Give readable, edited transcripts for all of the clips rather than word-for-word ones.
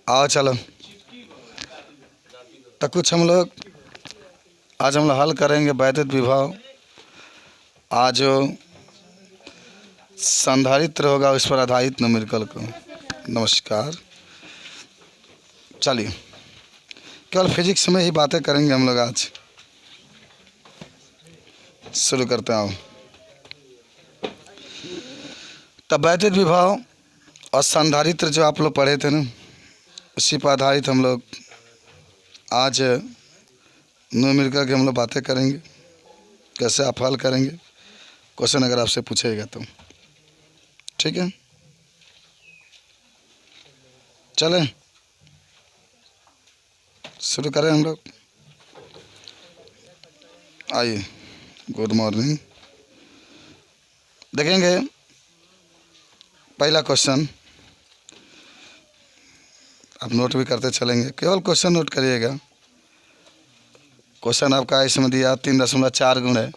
आओ चलो। तो कुछ हम लोग आज हल करेंगे वैद्युत विभव। आज जो संधारित्र होगा उस पर आधारित न्यूमेरिकल को। नमस्कार। चलिए केवल फिजिक्स में ही बातें करेंगे हम लोग आज। शुरू करते हैं। तब वैद्युत विभव और संधारित्र जो आप लोग पढ़े थे ना, उसी पर आधारित हम लोग आज न्यूमेरिकल की हम लोग बातें करेंगे। कैसे आप हल करेंगे क्वेश्चन अगर आपसे पूछेगा तो। ठीक है, चलें शुरू करें हम लोग। आइए, गुड मॉर्निंग। देखेंगे पहला क्वेश्चन। आप नोट भी करते चलेंगे, केवल क्वेश्चन नोट करिएगा। क्वेश्चन आपका इसमें दिया 3.4 गुणे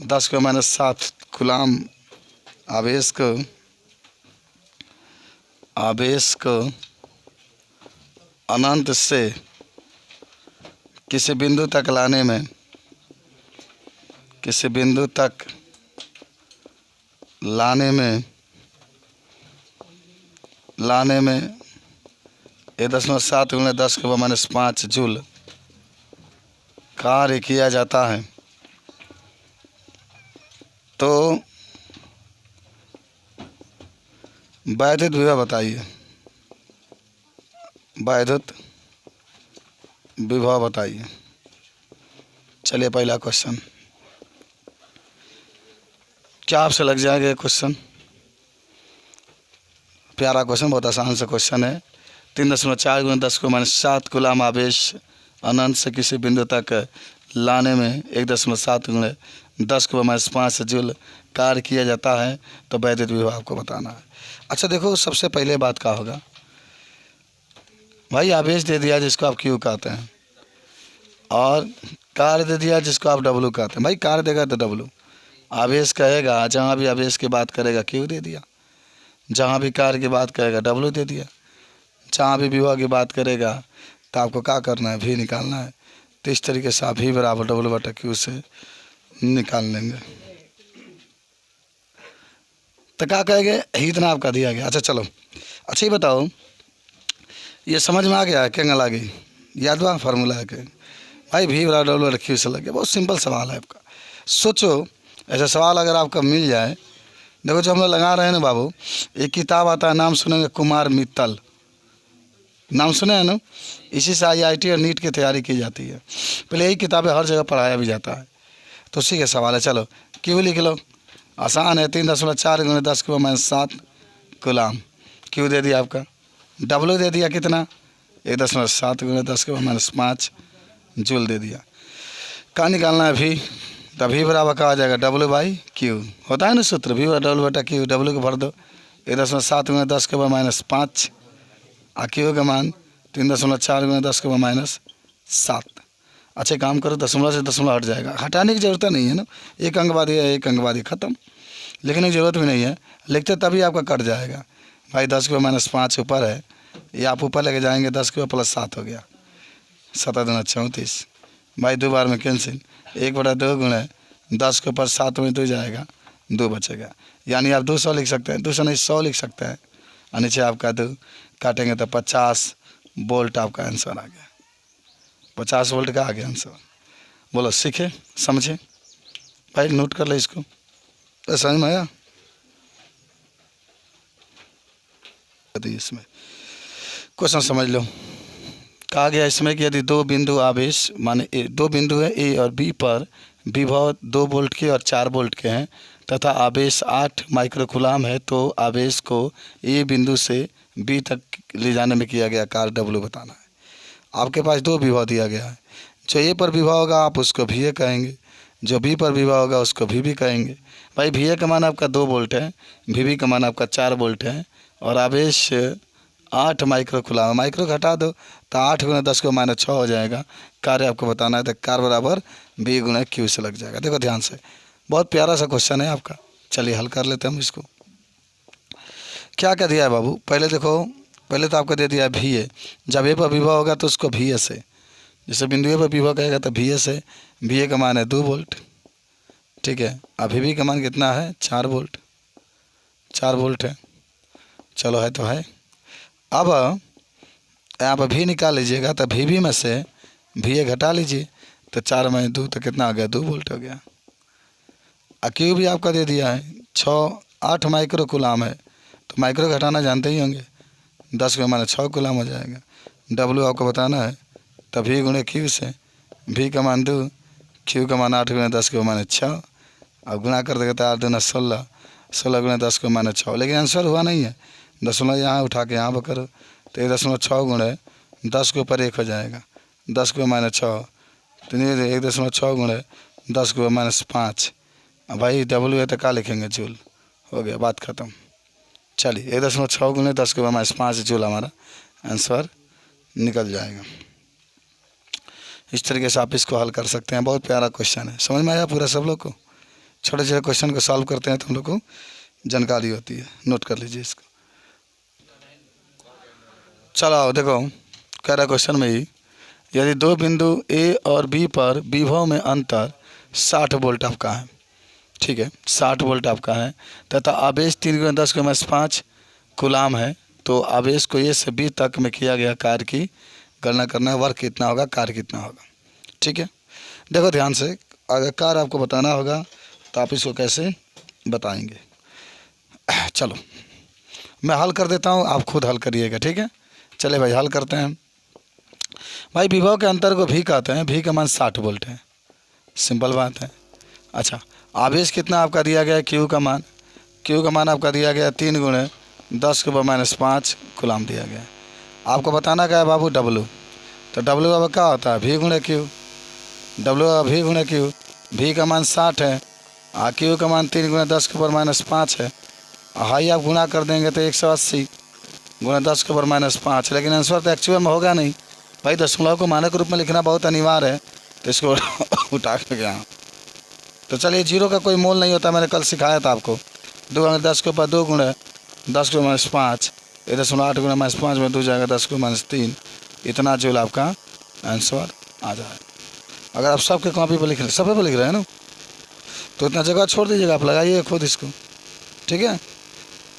10⁻⁷ कूलाम आवेश को अनंत से किसी बिंदु तक लाने में 1.7 × 10⁻⁵ जूल कार्य किया जाता है, तो वैद्युत विभव बताइए। वैद्युत विभव बताइए। चलिए पहला क्वेश्चन। क्या आपसे लग जाएगा क्वेश्चन? प्यारा क्वेश्चन, बहुत आसान सा क्वेश्चन है। 3.4 × 10⁻⁷ कूलाम आवेश अनंत से किसी बिंदु तक लाने में 1.7 × 10⁻⁵ जूल कार्य किया जाता है, तो वैद्युत विभव आपको बताना है। अच्छा देखो, सबसे पहले बात क्या होगा भाई, आवेश दे दिया जिसको आप क्यू कहते हैं, और कार्य दे दिया जिसको आप डब्लू कहते हैं। भाई कार्य देगा तो डब्लू, आवेश कहेगा जहाँ भी आवेश की बात करेगा क्यू दे दिया, जहाँ भी कार्य की बात करेगा डब्लू दे दिया, जहाँ भी विभव की बात करेगा तो आपको क्या करना है, भी निकालना है। तो इस तरीके से आप भी बराबर W/Q से निकाल लेंगे। तो क्या कहेंगे, इतना आपका दिया गया। अच्छा चलो, अच्छा ये बताओ, ये समझ में आ गया है? क्या लगी? याद हुआ फार्मूला है कि भाई V/W/Q से लग गया। बहुत सिंपल सवाल है आपका। सोचो ऐसा सवाल अगर आपका मिल जाए। देखो जो हम लोग लगा रहे हैं ना बाबू, एक किताब आता है, नाम सुनेंगे, कुमार मित्तल, नाम सुने हैं ना? इसी से IIT और नीट की तैयारी की जाती है। पहले यही किताबें हर जगह पढ़ाया भी जाता है, तो उसी का सवाल है। चलो क्यू लिख लो, आसान है। 3.4 × 10⁻⁷ कूलाम। क्यू दे दिया आपका, डब्लू दे दिया कितना, 1.7 × 10⁻⁵ जूल दे दिया। कहाँ निकालना है भी, तभी बराबर कहा जाएगा W/Q। होता है ना सूत्र, V/W/Q। डब्लू को भर दो 1.7 × 10⁻⁵, क्यू का मान 3.4 × 10⁻⁷। अच्छे काम करो, दशमलव से दशमलव हट जाएगा, हटाने की ज़रूरत नहीं है ना। एक अंक बाद है, एक अंक बाद ही ख़त्म, लिखने की ज़रूरत भी नहीं है। लिखते तभी आपका कट जाएगा भाई। 10⁻⁵ ऊपर है, ये आप ऊपर लेके जाएंगे, 10⁻+7 हो गया, 7 दूना 34 भाई। 2 बार में कैंसिल, 1/2 गुणे 10 के ऊपर 7 में 2 जाएगा, 2 बचेगा। यानी आप 200 लिख सकते हैं, 200 नहीं 100 लिख सकते हैं। और नीचे आपका 2 काटेंगे तो 50 वोल्ट आपका आंसर आ गया। 50 वोल्ट का आ गया आंसर। बोलो सीखे समझे भाई, नोट कर ले इसको। तो समझ में आया? इसमें क्वेश्चन समझ लो। कहा गया इसमें कि यदि 2 बिंदु आवेश माने 2 बिंदु है A और B पर विभव 2 वोल्ट के और 4 वोल्ट के हैं तथा आवेश 8 माइक्रोकूलाम है, तो आवेश को A बिंदु से B तक ले जाने में किया गया कार्य W बताना है। आपके पास 2 विभव दिया गया है। जो A पर विभव होगा आप उसको VA कहेंगे, जो B पर विभव होगा उसको VB कहेंगे। भाई VA का मान आपका 2 वोल्ट है, VB का मान आपका 4 वोल्ट है, और आवेश 8 माइक्रोकूलाम। माइक्रो घटा दो तो 8 × 10⁻⁶ हो जाएगा। कार्य आपको बताना है, तो कार्य बराबर V/Q से लग जाएगा। देखो ध्यान से, बहुत प्यारा सा क्वेश्चन है आपका। चलिए हल कर लेते हैं हम इसको। क्या क्या दिया है बाबू, पहले देखो पहले तो आपको दे दिया भी है, जब ए पर विभव होगा तो उसको भी से, जैसे बिंदु ए पर विभव कहेगा तो भी से, भी का मान है 2 वोल्ट, ठीक है। अभी भी का मान कितना है 4 वोल्ट, 4 वोल्ट है, चलो है तो है। अब यहाँ पर भी निकाल लीजिएगा तो भी में से भी घटा लीजिए तो 4 में 2 तो कितना आ गया 2 वोल्ट हो गया। क्यू भी आपका दे दिया है 8 माइक्रो कूलाम है, तो माइक्रो घटाना जानते ही होंगे, 10 के माने 6 कूलाम हो जाएगा। डब्ल्यू आपको बताना है तो भी गुणे क्यू से, भी का मान 2, क्यू का मान 8 गुणे 10 के माने 6, अब गुणा कर देगा तो 8 दूना 16, 16 गुणे 10 के माने 6, लेकिन आंसर हुआ नहीं है। दशमलव यहाँ उठा के यहाँ पर करो तो 1.6 गुणे 10 के ऊपर 1 हो जाएगा, 10 के माने 6, तो 1.6 गुणे 10 के माइनस 5। भाई डब्ल्यू है तो क्या लिखेंगे जूल, हो गया बात ख़त्म। चलिए 1.6 गुणे 10 के माइनस 5 जूल हमारा आंसर निकल जाएगा। इस तरीके से आप इसको हल कर सकते हैं, बहुत प्यारा क्वेश्चन है। समझ में आया पूरा सब लोग को? छोटे छोटे क्वेश्चन को सॉल्व करते हैं तो हम लोग को जानकारी होती है, नोट कर लीजिए इसको। चलो देखो कह रहा क्वेश्चन में ही, यदि 2 बिंदु ए और बी पर विभव में अंतर 60 वोल्ट आपका है, ठीक है 60 वोल्ट आपका है, तथा आवेश 3 गुणे 10 के माइनस 5 कूलाम है, तो आवेश को ए से बी तक में किया गया कार्य की गणना करना है, वर्क कितना होगा, कार्य कितना होगा। ठीक है, देखो ध्यान से, अगर कार्य आपको बताना होगा तो आप इसको कैसे बताएंगे। चलो मैं हल कर देता हूँ, आप खुद हल करिएगा, ठीक है। चले भाई हल करते हैं। भाई विभव के अंतर को भी कहते हैं, भी का मान 60 वोल्ट है, सिंपल बात है। अच्छा आवेश कितना आपका दिया गया, क्यू का मान, क्यू का मान आपका दिया गया 3 गुणे 10 के माइनस 5 कूलाम दिया गया। आपको बताना क्या है बाबू, डब्लू, तो डब्लू अब क्या होता है, भी गुणे क्यू, डब्लू भी गुणे क्यू, भी का मान 60 है, क्यू का मान 3 गुणे 10 के माइनस 5 है, हाई आप गुणा कर देंगे तो 180 गुणा 10 के माइनस 5, लेकिन आंसर तो एक्चुअल में होगा नहीं भाई, दशमलव को मानक रूप में लिखना बहुत अनिवार्य है, तो इसको उठा के गया। तो चलिए जीरो का कोई मोल नहीं होता, मैंने कल सिखाया था आपको, 2 गुणे 10 के ऊपर 2 गुणे 10 के माइनस 5, 1.8 गुणे माइनस 5 में 2 जाएगा 10 के माइनस 3, इतना जो आपका आंसर आ जाए। अगर आप सबके कॉपी पर लिख रहे हैं, सब पर लिख रहे हैं ना, तो इतना जगह छोड़ दीजिएगा, आप लगाइए खुद इसको, ठीक है,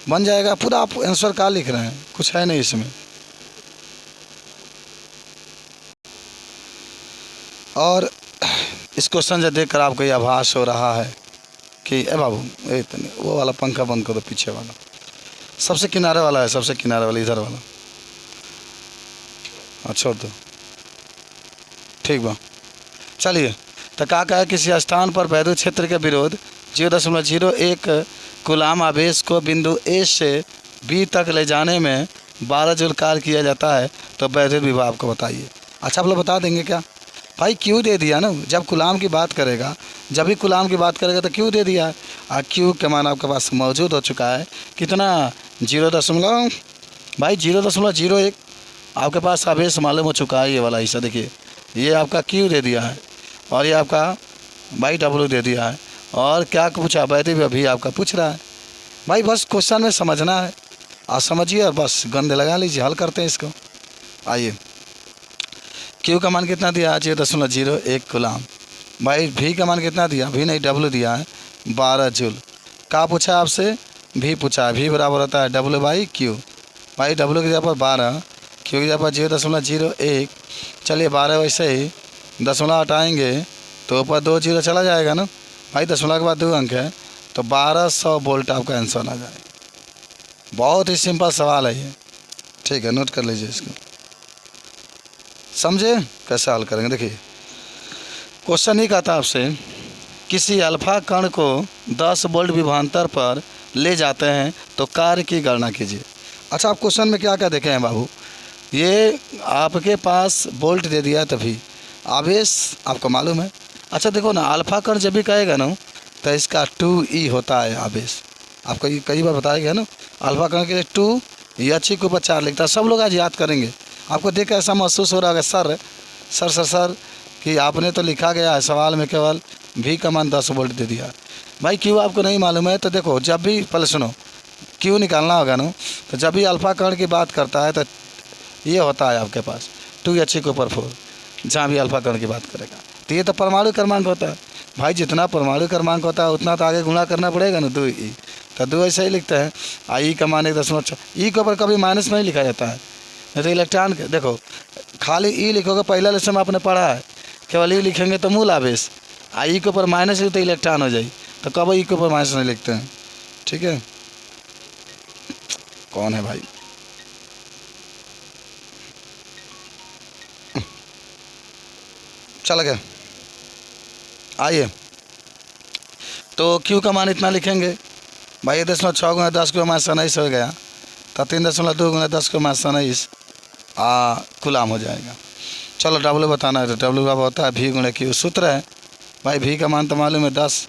बन जाएगा पूरा। आप आंसर क्या लिख रहे हैं, कुछ है नहीं इसमें। और इस क्वेश्चन से देखकर आपको ये आभास हो रहा है कि ए बाबू वो वाला पंखा बंद करो, पीछे वाला सबसे किनारे वाला है, सबसे किनारे वाला इधर वाला, हाँ छोड़ दो, ठीक बा। चलिए तो क्या कहा, किसी स्थान पर वैद्युत क्षेत्र के विरोध 0.01 कूलाम आवेश को बिंदु ए से बी तक ले जाने में 12 जूल कार्य किया जाता है, तो वैद्युत विभव आपको बताइए। अच्छा आप लोग बता देंगे क्या भाई, क्यू दे दिया ना, जब कूलाम की बात करेगा, जब भी कूलाम की बात करेगा तो क्यू दे दिया है, क्यू के मान आपके पास मौजूद हो चुका है, कितना 0.01 आपके पास आवेश मालूम हो चुका है, ये वाला हिस्सा देखिए, ये आपका क्यू दे दिया है, और ये आपका भाई डब्ल्यू दे दिया है, और क्या पूछा वैद्युत अभी आपका पूछ रहा है। भाई बस क्वेश्चन में समझना है, आप समझिए और बस गंदे लगा लीजिए, हल करते हैं इसको। आइए क्यू का मान कितना दिया, 0.01 कूलाम। भाई भी का मान कितना दिया, भी नहीं डब्ल्यू दिया है 12 जूल। क्या पूछा आपसे, भी पूछा है, भी बराबर होता है डब्ल्यू बाई क्यू। भाई डब्ल्यू की जगह पर 12, क्यू की जगह पर 0.01। चलिए 12 वैसे ही दशमलव हटाएंगे तो ऊपर 2 जीरो चला जाएगा ना भाई, दशमलव के बाद 2 अंक है, तो 1200 वोल्ट आपका आंसर आ जाएगा। बहुत ही सिंपल सवाल है ये, ठीक है, नोट कर लीजिए इसको, समझे कैसे हल करेंगे। देखिए क्वेश्चन ही कहता आपसे, किसी अल्फा कण को 10 वोल्ट विभवांतर पर ले जाते हैं तो कार्य की गणना कीजिए। अच्छा आप क्वेश्चन में क्या क्या देखे हैं बाबू, ये आपके पास वोल्ट दे दिया, तभी आवेश आपको मालूम है। अच्छा देखो ना, अल्फा कण जब भी कहेगा ना तो इसका 2e होता है आवेश, आपको ये कई बार बताया गया ना, अल्फा कण के लिए 2 या अच्छी के ऊपर 4 लिखता है। सब लोग आज याद करेंगे, आपको देख ऐसा महसूस हो रहा है सर सर सर सर कि आपने तो लिखा गया है सवाल में केवल भी का मान 10 वोल्ट दे दिया। भाई क्यों आपको नहीं मालूम है, तो देखो जब भी पहले सुनो, क्यों निकालना होगा ना, तो जब भी अल्फा कण की बात करता है तो ये होता है आपके पास 2He के ऊपर 4, जहाँ भी अल्फा कण की बात करेगा। तो ये तो परमाणु क्रमांक होता है भाई, जितना परमाणु क्रमांक होता है उतना तो आगे गुणा करना पड़ेगा ना 2E। तो 2 ऐसे ही लिखते हैं। आई का मान 1.6 ई के ऊपर कभी माइनस में नहीं लिखा जाता है। नहीं तो इलेक्ट्रॉन के देखो खाली ई लिखोगे, पहला लेसन में आपने पढ़ा है, केवल ई लिखेंगे तो मूल आवेश, आई के ऊपर माइनस लिखते इलेक्ट्रॉन हो जाए, तो कब ई के ऊपर माइनस नहीं लिखते हैं। ठीक है, कौन है भाई? चल गया, आइए। तो क्यू का मान इतना लिखेंगे भाई, 1.6 गुना 10 को माइनस 19 हो गया, तो 3.2 गुना 10 को माइनस 19 कूलाम हो जाएगा। चलो डब्ल्यू बताना है, तो डब्ल्यू का होता है भी गुणे क्यू। सूत्र है भाई, भी का मान तो मालूम है 10,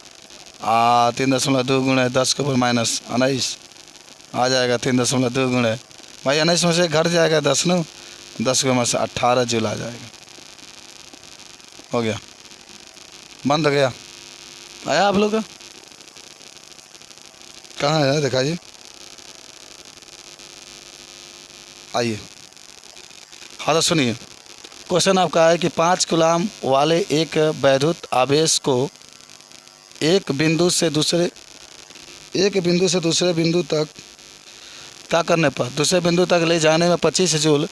3.2 गुणे 10 के ऊपर माइनस 19 आ जाएगा। 3.2 गुणे भाई 19 में से घट जाएगा 10 नो, 10 के माइनस 18 जूल आ जाएगा। हो गया, बंद हो गया। आया आप लोग का? कहाँ है दिखाइए, आइए। हाँ तो सुनिए, क्वेश्चन आपका है कि 5 कूलाम वाले एक वैद्युत आवेश को एक बिंदु से दूसरे बिंदु तक क्या करने पर दूसरे बिंदु तक ले जाने में 25 जूल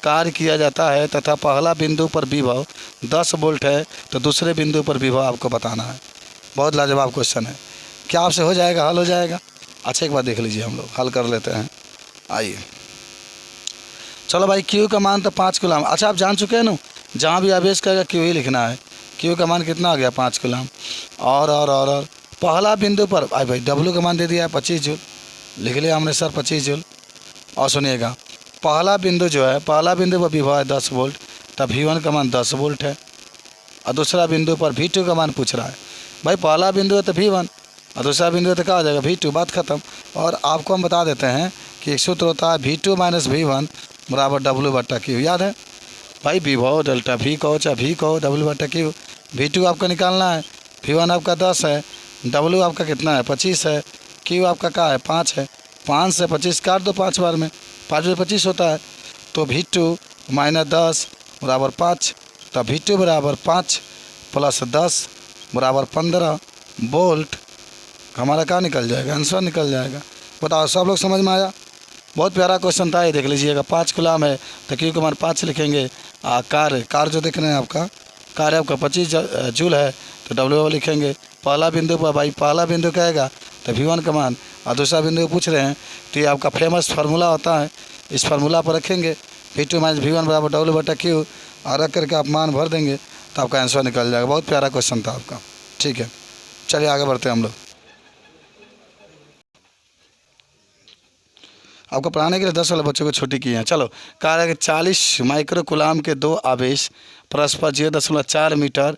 कार्य किया जाता है, तथा पहला बिंदु पर विभव 10 वोल्ट है, तो दूसरे बिंदु पर विभव आपको बताना है। बहुत लाजवाब क्वेश्चन है। क्या आपसे हो जाएगा, हल हो जाएगा? अच्छा एक बार देख लीजिए, हम लोग हल कर लेते हैं। आइए, चलो भाई, क्यू का मान तो 5 कूलाम। अच्छा आप जान चुके हैं ना, जहाँ भी आवेश करेगा क्यू ही लिखना है। क्यू का मान कितना आ गया? 5 कूलाम। और पहला बिंदु पर भाई डब्ल्यू का मान दे दिया है 25 जूल, लिख लिया हमने सर 25 जूल। और सुनिएगा, पहला बिंदु जो है, पहला बिंदु पर विभव है 10 वोल्ट, तब V1 का मान 10 वोल्ट है। और दूसरा बिंदु पर V2 का मान पूछ रहा है। भाई पहला बिंदु है तो V1 और दूसरा बिंदु है तो क्या हो जाएगा? V2, बात खत्म। और आपको हम बता देते हैं कि एक सूत्र होता है V2 माइनस V1 बराबर W/Q। याद है भाई, विभव डेल्टा V कहो चाहे V कहो, W/Q। V2 आपका निकालना है, V1 आपका 10 है, W आपका कितना है? 25 है, Q आपका क्या है? 5 है। 5 से 25 काट दो 5 बार में, 5 में 25 होता है। तो V2 माइनस 10 बराबर 5, तब V2 बराबर 5 प्लस 10 बराबर 15 वोल्ट। हमारा क्या निकल जाएगा? आंसर निकल जाएगा। बताओ, सब लोग समझ में आया? बहुत प्यारा क्वेश्चन था ये, देख लीजिएगा। 5 कूलाम है तो क्यू का मान 5 लिखेंगे। कार जो देख रहे हैं आपका, कार आपका 25 जूल है, तो W लिखेंगे। पहला बिंदु पर भाई, पहला बिंदु कहेगा तो V1 का मान, और दूसरा बिंदु पूछ रहे हैं तो ये आपका फेमस फार्मूला होता है, इस फार्मूला पर रखेंगे। V2 माइनस V1 बराबर W/Q, और रख करके आप मान भर देंगे तो आपका आंसर निकल जाएगा। बहुत प्यारा क्वेश्चन था आपका। ठीक है, चलिए आगे बढ़ते हैं हम लोग। आपको पढ़ाने के लिए 10 वाले बच्चों को छुट्टी की है। चलो, कहा है कि 40 माइक्रो कूलाम के 2 आवेश परस्पर 0.4 मीटर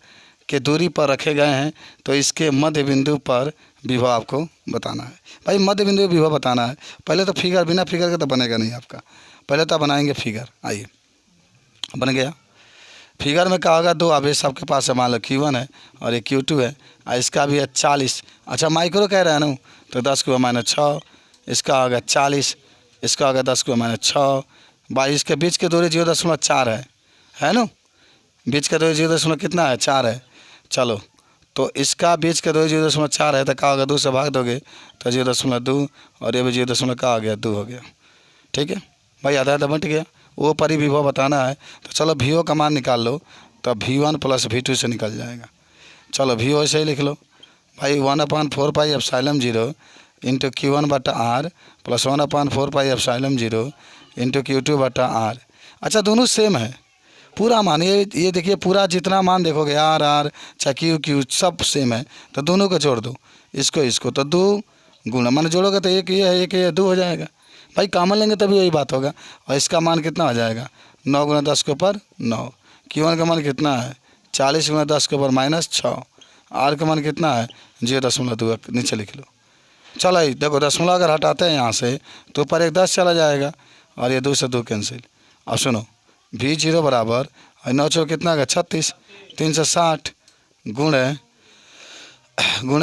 के दूरी पर रखे गए हैं, तो इसके मध्य बिंदु पर विभव आपको बताना है। भाई मध्य बिंदु पर विभव बताना है। पहले तो फिगर, बिना फिगर के तो बनेगा नहीं आपका। पहले तो बनाएंगे फिगर। आइए, बन गया। फिगर में क्या होगा? 2 आवेश आपके पास है, मान लो Q1 है और ये Q2 है, और इसका भी है 40। अच्छा माइक्रो कह रहे हैं ना, तो 10 को माइनस 6, इसका होगा 40, इसका होगा 10 को माइनस 6। भाई इसके बीच की दूरी 0.4 है ना, बीच का दूरी 0. कितना है? 4 है। चलो, तो इसका बीच का दूरी 0.4 है, तो क्या होगा? 2 से भाग दोगे तो 0.2, और ये भी 0. क्या आ गया? 2 हो गया। ठीक है भाई, आधा आधा बट गया। वो परिविभव बताना है, तो चलो V0 का मान निकाल लो, तो V1 प्लस V2 से निकल जाएगा। चलो V0 ऐसे ही लिख लो भाई, 1/4 pi epsilon 0 into Q1/R plus 1/4 pi epsilon 0 into Q2/R। अच्छा, दोनों सेम है, पूरा मान ये देखिए, पूरा जितना मान देखोगे R चाहे Q सब सेम है, तो दोनों को जोड़ दो, इसको तो 2 गुना मान जोड़ोगे तो एक ये है, एक ये 2 हो जाएगा। भाई कॉमन लेंगे तभी वही बात होगा। और इसका मान कितना हो जाएगा? 9 गुना 10 के ऊपर 9। Q1 का मान कितना है? 40 गुना 10 के ऊपर माइनस 6। R का मान कितना है? 0.2, नीचे लिख लो। चलो ये देखो, दशमलव अगर हटाते हैं यहाँ से तो ऊपर एक 10 चला जाएगा, और ये 2 से 2 कैंसिल। अब सुनो, V0 बराबर 9 चौक कितना है? 36, 360 गुणे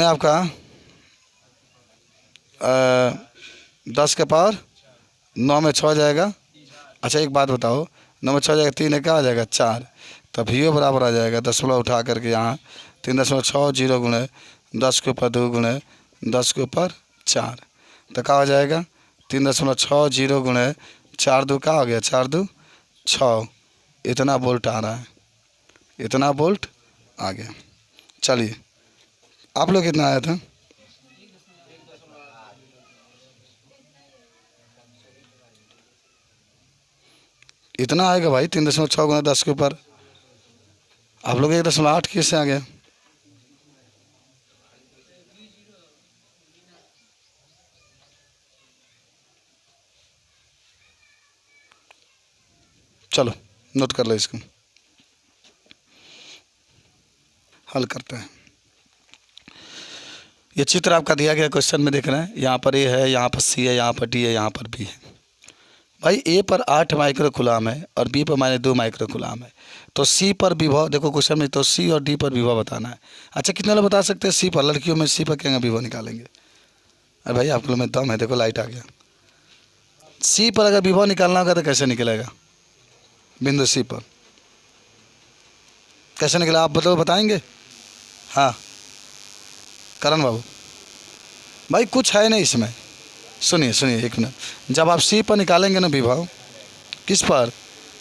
आपका 10 के पावर 9 में 6 जाएगा। अच्छा एक बात बताओ, 9 में 6 जाएगा, 3 है क्या आ जाएगा 4, तब भी बराबर आ जाएगा। दशमलव उठा करके यहाँ 3.60 गुणे 10 के ऊपर 2 गुणे 10 के ऊपर 4, तो क्या हो जाएगा 3.60 गुणे 4 2 क्या हो गया, 4 2 6। इतना बोल्ट आ रहा है, इतना बोल्ट आ गया। चलिए आप लोग कितना आया था? इतना आएगा भाई, 3.6 गुना 10 के ऊपर। आप लोग 1.8 किससे आ गया? चलो नोट कर लो, इसको हल करते हैं। ये चित्र आपका दिया गया क्वेश्चन में देख रहे हैं, यहाँ पर ए है, यहाँ पर सी है, यहाँ पर डी है, यहाँ पर बी है। भाई ए पर 8 माइक्रो कूलाम है और बी पर -2 माइक्रो कूलाम है, तो सी पर विभव देखो क्वेश्चन में, तो सी और डी पर विभव बताना है। अच्छा कितने लोग बता सकते हैं सी पर? लड़कियों में सी पर क्या विभव निकालेंगे? अरे भाई आप लोग में दम है, देखो लाइट आ गया। सी पर अगर विभव निकालना होगा तो कैसे निकलेगा? बिंदु सी पर कैसे निकला आप बताएंगे? हाँ करण बाबू। भाई कुछ है नहीं इसमें, सुनिए सुनिए एक मिनट। जब आप सी पर निकालेंगे ना विभव, किस पर?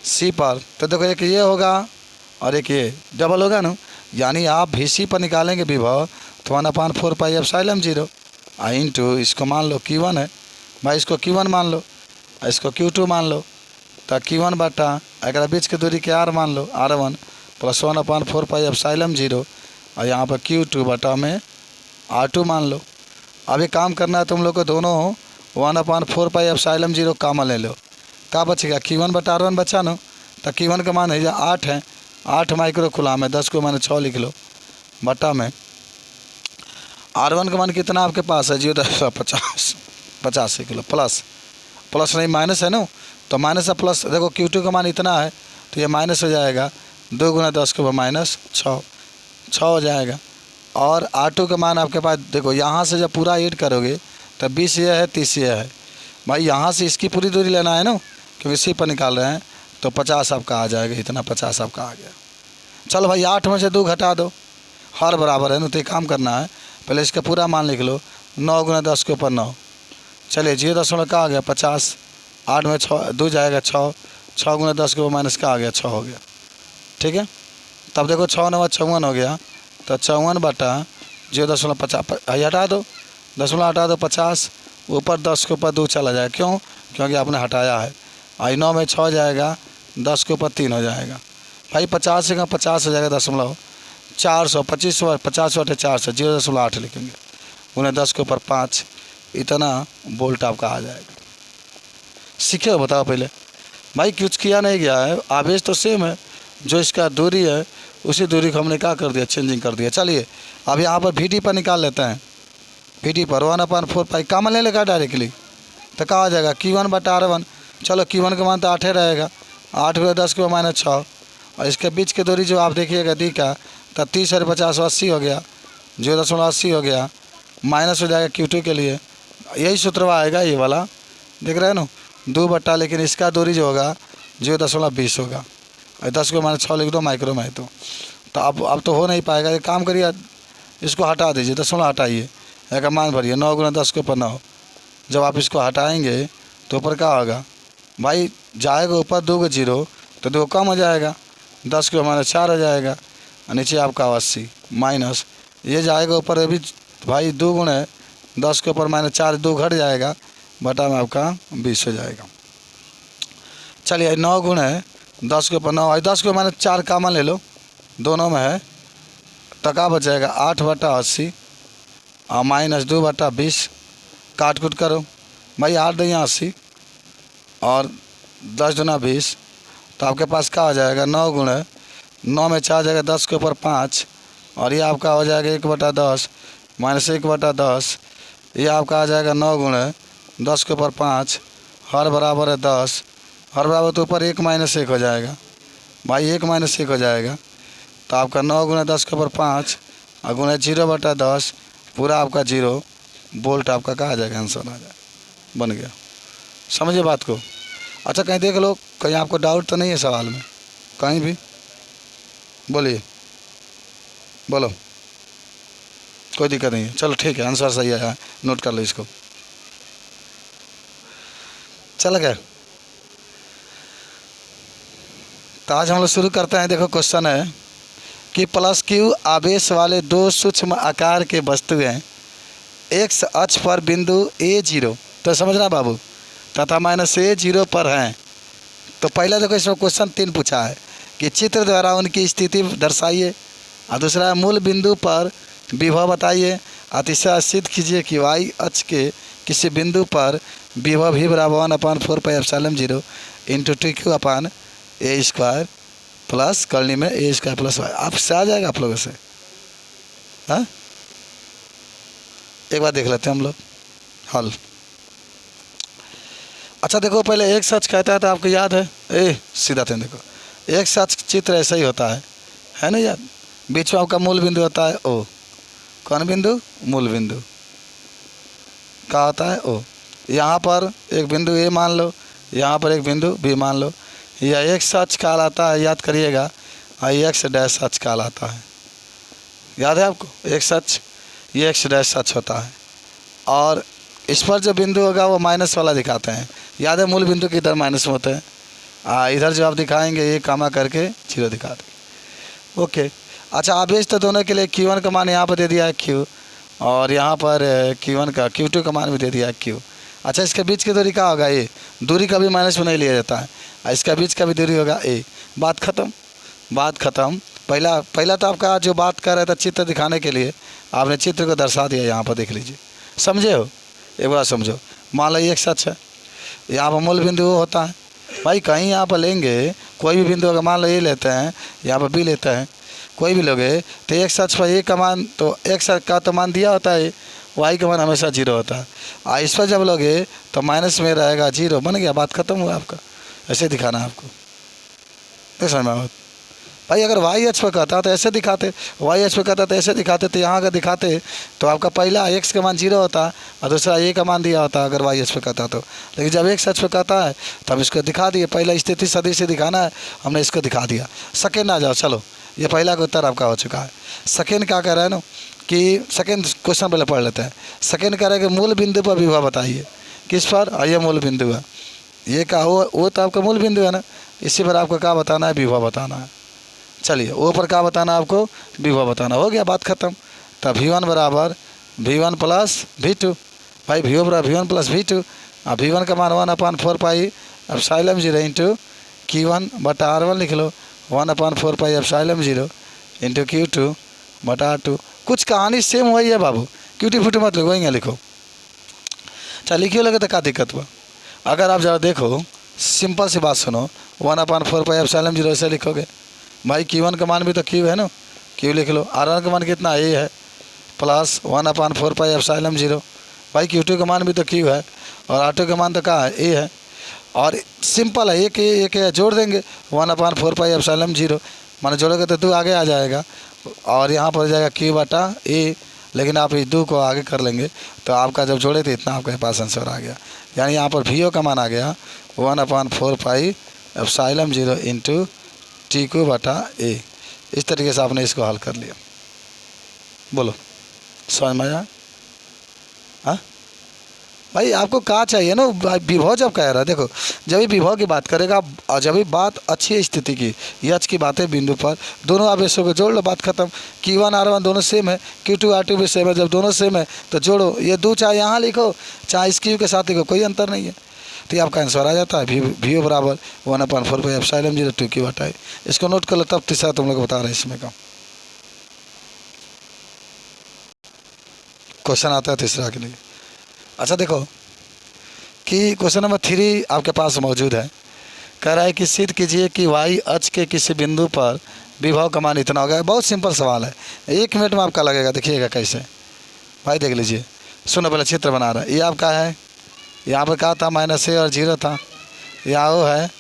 सी पर, तो देखो एक ये होगा और एक ये डबल होगा ना, यानी आप भी सी पर निकालेंगे विभव तो 1/4 पाई एप्सिलॉन 0 इंटू, इसको मान लो Q1 है भाई, इसको Q1 मान लो, इसको Q2 मान लो, तो Q1 बटा अगर बीच की दूरी के R मान लो R1 प्लस 1/4 पाई एप्सिलॉन 0, और यहाँ पर Q2 बटा में R2 मान लो। अब ये काम करना है तुम लोग को, दोनों 1/4 पाई एप्सिलॉन 0 कामन ले लो, क्या बचेगा? Q1 बटा R1 बचा नो, तो Q1 का मान है 8 है, 8 माइक्रो कूलाम है, 10 को -6 लिख लो, बटा में R1 का मान कितना आपके पास है? 0.50 किलो, प्लस प्लस नहीं माइनस है ना, तो माइनस है प्लस। देखो Q2 का मान इतना है तो ये माइनस हो जाएगा, 2 गुना 10 के ऊपर -6 हो जाएगा। और R2 का मान आपके पास देखो, यहाँ से जब पूरा ऐड करोगे तो 20 ये है, 30 ये है भाई, यहाँ से इसकी पूरी दूरी लेना है ना, क्योंकि इसी पर निकाल रहे हैं, तो 50 आपका आ जाएगा, इतना 50 आपका आ गया। चलो भाई 8 में से 2 घटा दो, हर बराबर है ना, तो एक काम करना है, पहले इसका पूरा मान लिख लो, 9 गुना 10 के ऊपर 9। चलिए 0 का आ गया 50, 8 में 6 2 जाएगा 6, 6 गुना 10 के ऊपर माइनस का आ गया 6 हो गया, ठीक है। तब देखो 6 9 54 हो गया, तो 54 बटा 0.50 हटा दो, 10 हटा दो 50, ऊपर 10 के ऊपर 2 चला जाएगा, क्यों? क्योंकि आपने हटाया है। आई 9 में 6 जाएगा, 10 के ऊपर 3 हो जाएगा भाई, 50 से 50 हो जाएगा, 400 25 50 बटे 400 0.8 लिखेंगे, उन्हें 10 के ऊपर 5, इतना बोल्ट आपका आ जाएगा। सीखे हो बताओ पहले भाई, कुछ किया नहीं गया है, आवेश तो सेम है, जो इसका दूरी है उसी दूरी को हमने क्या कर दिया, चेंजिंग कर दिया। चलिए अब यहाँ पर VD पर निकाल लेते हैं, VD पर 1/4 पाई कामन ले लेगा डायरेक्टली, तो क्या हो जाएगा Q1 बटा R1। चलो Q1 का मान तो 8 रहेगा, 8 गुना 10 के ऊपर -6, और इसके बीच की दूरी जो आप देखिएगा दी का, तो 30 और 50 80 हो गया, 0.80 हो गया, माइनस हो जाएगा Q2 के लिए, यही सूत्र आएगा ये वाला, देख रहे हैं ना 2 बट्टा, लेकिन इसका दूरी जो होगा 0.20 होगा, 10 को -6 लिख दो माइक्रो में, तो अब तो हो नहीं पाएगा। एक काम करिए, इसको हटा दीजिए, 10 हटाइए, एक मान भरिए 9 गुना 10 के ऊपर 9। जब आप इसको हटाएंगे तो ऊपर क्या होगा भाई, जाएगा ऊपर 2 का 0 तो 2 कम हो जाएगा, 10 के -4 हो जाएगा, नीचे आपका 80 माइनस ये जाएगा ऊपर, अभी भाई 2 गुणे 10 के ऊपर -4 2 घट जाएगा, बटा में आपका 20 हो जाएगा। चलिए 9 गुणे 10 के ऊपर 9, 10 के -4 कामन ले लो, दोनों में है, तो क्या बच जाएगा 8 बटा 80 और -2 बटा 20, काट कूट करो भाई, 8 2 80 और 10 दूना 20, तो आपके पास क्या हो जाएगा 9 गुणे 9 में 4 जाएगा, 10 के ऊपर 5, और ये आपका हो जाएगा 1 बटा 10 -1 बटा 10, ये आपका आ जाएगा 9 गुणे 10 के ऊपर 5, हर बराबर है 10, हर बराबर तो ऊपर 1 -1 हो जाएगा भाई, 1 -1 हो जाएगा, तो आपका 9 गुना 10 के ऊपर 5 और गुना 0 बटा 10, पूरा आपका 0 बोल्ट आपका कहा आ जाएगा, आंसर आ जाएगा, बन गया। समझिए बात को। अच्छा कहीं देख लो, कहीं आपको डाउट तो नहीं है सवाल में, कहीं भी बोलिए, बोलो, कोई दिक्कत नहीं है। चलो ठीक है, आंसर सही है, नोट कर लो इसको। चल गया। तो आज हम लोग शुरू करते हैं। देखो क्वेश्चन है कि प्लस क्यू आवेश वाले दो सूक्ष्म आकार के वस्तुएं एक्स अक्ष पर बिंदु A0, तो समझना बाबू, तथा माइनस A0 पर हैं। तो पहला देखो इसमें क्वेश्चन 3 पूछा है कि चित्र द्वारा उनकी स्थिति दर्शाइए, और दूसरा है मूल बिंदु पर विभव बताइए, और तीसरा सिद्ध कीजिए कि वाई अक्ष के किसी बिंदु पर विभव भी बराबर 1/4πε0 इंटू टी क्यू अपान ए स्क्वायर प्लस करनी में ए स्क्वायर प्लस वाई। आपसे आ जाएगा आप लोगों से। हाँ, एक बार देख लेते हैं हम लोग हल। अच्छा देखो, पहले एक सच कहता है तो आपको याद है, सीधा थे देखो, एक सच चित्र ऐसा ही होता है ना याद। बीच में आपका मूल बिंदु होता है ओ। कौन बिंदु? मूल बिंदु। क्या होता है? ओ। यहाँ पर एक बिंदु ए मान लो, यहाँ पर एक बिंदु बी मान लो। यह एक सच कहलाता है, याद करिएगा, एक्स डैश सच कहलाता है। याद है आपको? एक सच, ये एक्स डैश सच होता है। और इस पर जो बिंदु होगा वो माइनस वाला दिखाते हैं। याद है मूल बिंदु के इधर माइनस में होते हैं, इधर जो आप दिखाएंगे ये कामा करके 0 दिखा देंगे। ओके। अच्छा आवेश तो दोनों के लिए Q1 का मान यहाँ पर दे दिया है Q, और यहाँ पर Q1 का Q2 का मान भी दे दिया है Q। अच्छा इसके बीच की दूरी क्या होगा? ए। दूरी का भी माइनस में नहीं लिया जाता है, इसका बीच का भी दूरी होगा ए। बात ख़त्म, बात ख़त्म। पहला तो आपका जो बात कर रहा था चित्र दिखाने के लिए, आपने चित्र को दर्शा दिया। यहाँ पर देख लीजिए, समझे हो? एक बार समझो। मान लो एक सच है, यहाँ पर मूल बिंदु होता है भाई। कहीं यहाँ पर लेंगे कोई भी बिंदु, अगर मान लो ये लेते हैं, यहाँ पर बी लेते हैं, कोई भी लोगे तो एक सच पर ए का मान, तो एक्स का तो मान दिया होता है, वाई का मान हमेशा 0 होता है। और इस पर जब लोगे तो माइनस में रहेगा 0, बन गया, बात खत्म हुआ आपका। ऐसे दिखाना है आपको, नहीं समझ में भाई। अगर वाई अक्ष पर कहता तो ऐसे दिखाते, वाई अक्ष पर कहता तो ऐसे दिखाते। तो यहाँ अगर दिखाते तो आपका पहला एक्स का मान 0 होता और दूसरा ए का मान दिया होता अगर वाई अक्ष पर कहता तो। लेकिन जब एक्स अक्ष पर कहता है तब इसको दिखा दिए। पहला स्थिति सदिश से दिखाना है, हमने इसको दिखा दिया। सेकेंड आ जाओ, चलो ये पहला का उत्तर आपका हो चुका है। सेकेंड क्या कह रहा है ना कि सेकेंड क्वेश्चन पहले पढ़ लेते हैं। सेकेंड कह रहा है कि मूल बिंदु पर विभव बताइए। किस पर? ये मूल बिंदु है, ये क्या हो, वो तो आपका मूल बिंदु है ना, इसी पर आपको क्या बताना है? विभव बताना है। चलिए वो पर क्या बताना है आपको? विभव बताना। हो गया, बात खत्म। तब V1 बराबर V1 प्लस V2। भाई V1 बराबर V1 प्लस V2, और V1 का मान 1/4πε0 इंटू Q1 बटा R1 लिख लो, 1/4πε0 इंटू Q2 बटा R2। कुछ कहानी सेम वही है बाबू, क्यूटी फूटी मत लिखो, वही लिखो। चल लिखिए, लगे तो क्या दिक्कत हुआ? अगर आप ज़रा देखो, सिंपल सी बात सुनो, 1/4πε0 ऐसे लिखोगे भाई। Q1 का मान भी तो Q है ना, Q लिख लो। R1 का मान कितना? A है, प्लस 1/4πε0। भाई Q2 का मान भी तो Q है, और R2 का मान तो क्या है? A है। और सिंपल है, एक जोड़ देंगे 1/4πε0, माने जोड़ोगे तो 2 आगे आ जाएगा, और यहाँ पर जाएगा Q बटा A। लेकिन आप इस 2 को आगे कर लेंगे तो आपका जब जोड़े थे इतना आपके पास आंसर आ गया। यानी यहाँ पर VO का मान आ गया 1/4πε0 इंटू TQ बटा A। इस तरीके से आपने इसको हल कर लिया। बोलो, समझ में आया? हाँ भाई, आपको क्या चाहिए ना, विभव जब कह रहा है, देखो जब भी विभव की बात करेगा, और जब भी बात अच्छी स्थिति की, यच की बात है बिंदु पर, दोनों आवेशों को जोड़ लो, बात खत्म। Q1 R1 दोनों सेम है, Q2 R2 भी सेम है। जब दोनों सेम है तो जोड़ो, ये 2 चाहे यहाँ लिखो चाहे इस Q के साथ लिखो, कोई अंतर नहीं है। तो ये आपका आंसर आ जाता है VO बराबर 1/4πε0 2Q बटा A। इसको नोट कर लो, तब तीसरा तुम लोग बता रहे हैं इसमें का क्वेश्चन आता है तीसरा के लिए। अच्छा देखो कि क्वेश्चन नंबर 3 आपके पास मौजूद है। कह रहा है कि सिद्ध कीजिए कि वाई अक्ष के किसी बिंदु पर विभव का मान इतना होगा। बहुत सिंपल सवाल है, 1 मिनट में आपका लगेगा। देखिएगा कैसे भाई, देख लीजिए। सुनो, पहले चित्र बना रहा है। ये आपका है, यहाँ पर क्या था? -A और 0 था। यहाँ वो है,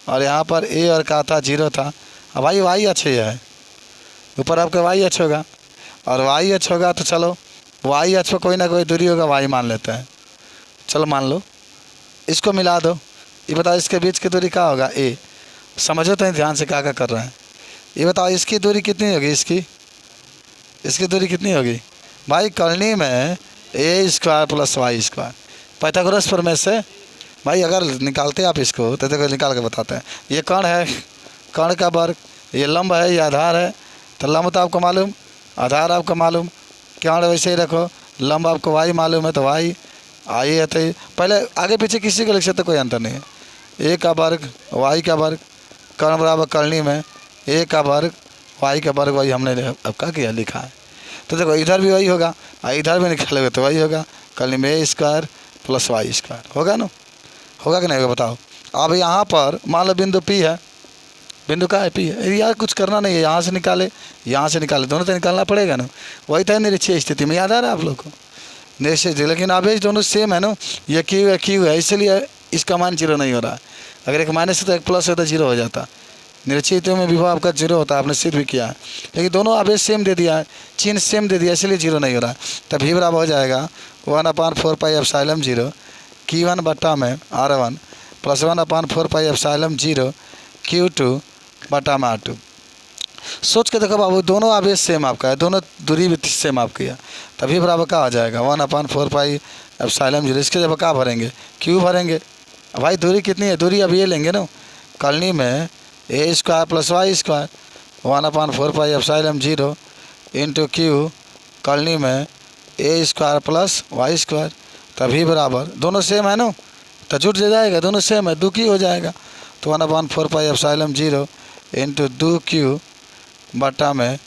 और यहाँ पर A और क्या था? 0 था। अब भाई वाई अक्ष ये है, ऊपर आपका वाई अक्ष होगा, और वाई अक्ष होगा तो चलो वाई अक्ष पर कोई ना कोई दूरी होगा, वाई मान लेते हैं। चलो मान लो इसको मिला दो, ये बताओ इसके बीच की दूरी क्या होगा, ए। समझो तो ध्यान से क्या क्या कर रहे हैं। ये बताओ इसकी दूरी कितनी होगी, इसकी दूरी कितनी होगी भाई। कॉलोनी में a square plus y square, Pythagoras प्रमेय से भाई अगर निकालते आप इसको तो देखो निकाल के बताते हैं। ये कर्ण है, कर्ण का वर्ग, ये लंब है, ये आधार है। तो लंब तो आपको मालूम, आधार आपको मालूम, कर्ण वैसे ही रखो। लंब आपको वाई मालूम है तो वाई आई है। तो पहले आगे पीछे किसी को लिख सकते, कोई अंतर नहीं है। ए का वर्ग वाई का वर्ग, कर्ण बराबर करनी में ए का वर्ग वाई का वर्ग, वही हमने अब क्या किया लिखा है। तो देखो इधर भी वही होगा, इधर भी निकालोगे तो वही होगा, करनी में a square plus y square होगा ना, होगा कि नहीं होगा बताओ। अब यहाँ पर मान लो बिंदु पी है, बिंदु का है पी है, यार कुछ करना नहीं है, यहाँ से निकाले यहाँ से निकाले, दोनों तो निकालना पड़ेगा ना। वही था निरीक्षीय स्थिति में, याद आ रहा है आप लोग को निरीक्षीय, लेकिन आवेश दोनों सेम है ना। ये क्यू है इसलिए इसका मान जीरो नहीं हो रहा है। अगर एक माइनस है तो एक प्लस है तो जीरो हो जाता। निरीक्षित में विभव आपका जीरो होता है, आपने सिद्ध भी किया है। लेकिन दोनों आवेश सेम दे दिया है, चिन्ह सेम दे दिया, इसलिए जीरो नहीं हो रहा है। तब भी बराबर हो जाएगा 1/4 पाई एप्सिलॉन 0 Q1 बटा में R1 plus 1/4 pi epsilon 0 Q2 बटा में R2। सोच के देखो बाबू, दोनों आवेश सेम आपका है, दोनों दूरी भी सेम आपकी है, तभी बराबर क्या आ जाएगा 1/4 पाई एप्सिलॉन 0। इसके जब क्या भरेंगे, क्यू भरेंगे। भाई दूरी कितनी है, दूरी अब ये लेंगे ना, कॉलोनी में a square plus y square 1/4 pi epsilon 0 into q, colony में a square plus y square, तभी बराबर दोनों सेम है ना, तो जुट जाएगा, दोनों सेम है, 2Q हो जाएगा। तो 1/4 पाई एप्सिलॉन 0 इंटू 2Q बटा में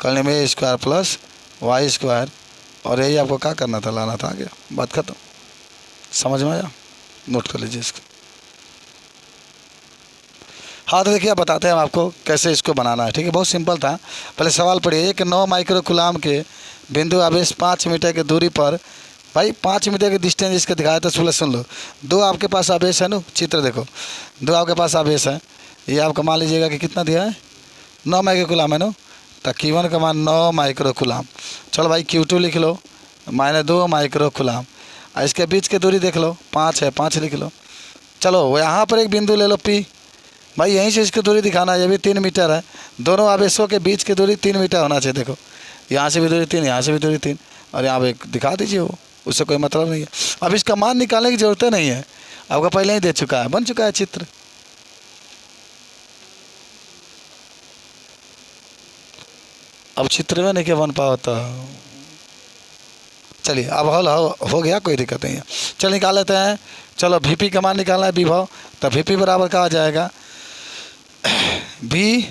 कॉलोनी में a square plus y square. और यही आपको क्या करना था, लाना था आगे, बात खत्म। समझ में आया, नोट कर लीजिए इसको। हाँ तो देखिए, बताते हैं आपको कैसे इसको बनाना है, ठीक है। बहुत सिंपल था। पहले सवाल पढ़िए, एक 9 माइक्रो कूलाम के बिंदु आवेश 5 मीटर की दूरी पर, भाई 5 मीटर के डिस्टेंस इसका दिखाया था। सुन लो, दो आपके पास आवेश है ना, चित्र देखो, दो आपके पास आवेश है। ये आपको मान लीजिएगा कि कितना दिया है, 9 माइक्रो कूलाम है ना, तो Q1 का मान 9 माइक्रो कूलाम। चलो भाई Q2 लिख लो -2 माइक्रो कूलाम। इसके बीच की दूरी देख लो, 5 है, 5 लिख लो। चलो यहाँ पर एक बिंदु ले लो P, भाई यहीं से इसकी दूरी दिखाना है, ये भी 3 मीटर है। दोनों आवेशों के बीच की दूरी 3 मीटर होना चाहिए। देखो यहाँ से भी दूरी 3, यहाँ से भी दूरी 3, और यहाँ पे दिखा दीजिए, वो उससे कोई मतलब नहीं है। अब इसका मान निकालने की ज़रूरत नहीं है, आपका पहले ही दे चुका है, बन चुका है चित्र। अब चित्र में नहीं क्या बन पाता। चलिए अब हल हो गया, कोई दिक्कत नहीं है। चल निकाल लेते हैं। चलो VP का मान निकालना है, विभव। तो VP बराबर क्या आ जाएगा, V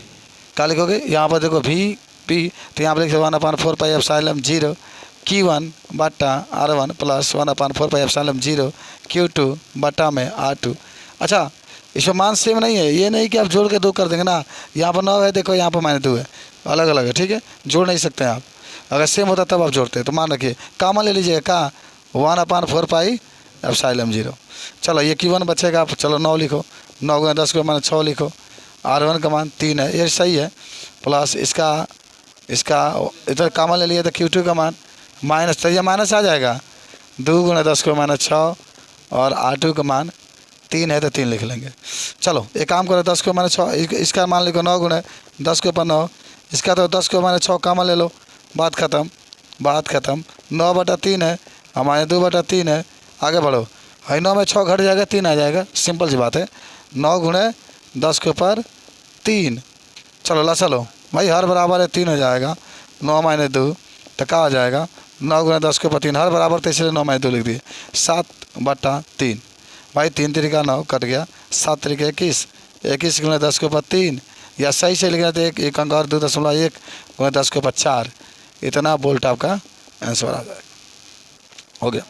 क्या लिखोगे, यहाँ पर देखो VP, तो यहाँ पर लिख 1/4 पाई एप्सिलॉन 0 Q1 बटा R1 plus 1/4 pi epsilon 0 Q2 बटा में R2। अच्छा, इसमें मान सेम नहीं है, ये नहीं कि आप जोड़ के 2 कर देंगे ना। यहाँ पर 9 है, देखो यहाँ पर -2 है, अलग अलग है, ठीक है, जोड़ नहीं सकते हैं आप। अगर सेम होता तब आप जोड़ते हैं। तो मान रखिए, कामन ले लीजिएगा का 1/4 पाई एप्सिलॉन 0। चलो ये Q1 बचेगा, चलो 9 लिखो, 9 × 10 = 6 लिखो। R1 का मान 3 है, ये सही है, प्लस इसका इधर कामन ले लिया तो Q2 का मान माइनस, तो ये माइनस आ जाएगा, 2 × 10 = 6, और R2 का मान 3 है तो 3 लिख लेंगे। चलो एक काम करो, 10 × 6, इसका मान लिखो 9 × 10 = 9, इसका तो 10 × 6 कामन ले लो, बात ख़त्म, बात ख़त्म। 9/3 है, हमारे 2/3 है, आगे बढ़ो। भाई 9 में 6 घट जाएगा, 3 आ जाएगा, सिंपल सी बात है। 9 × 10 = 3। चलो ला चलो भाई, हर बराबर है 3 हो जाएगा, 9 - 2 तो क्या हो जाएगा, 9 × 10 = 3, हर बराबर तो इसलिए 9 - 2 लिख दिए, 7/3। भाई 3 × 3 = 9 कट गया, 7 × 3 = 21, 21 × 10 = 3, या सही से लिखना तो 1 अंक और 2.1 × 10 = 4। इतना बोल्ट आपका आंसर आ जाएगा। हो गया।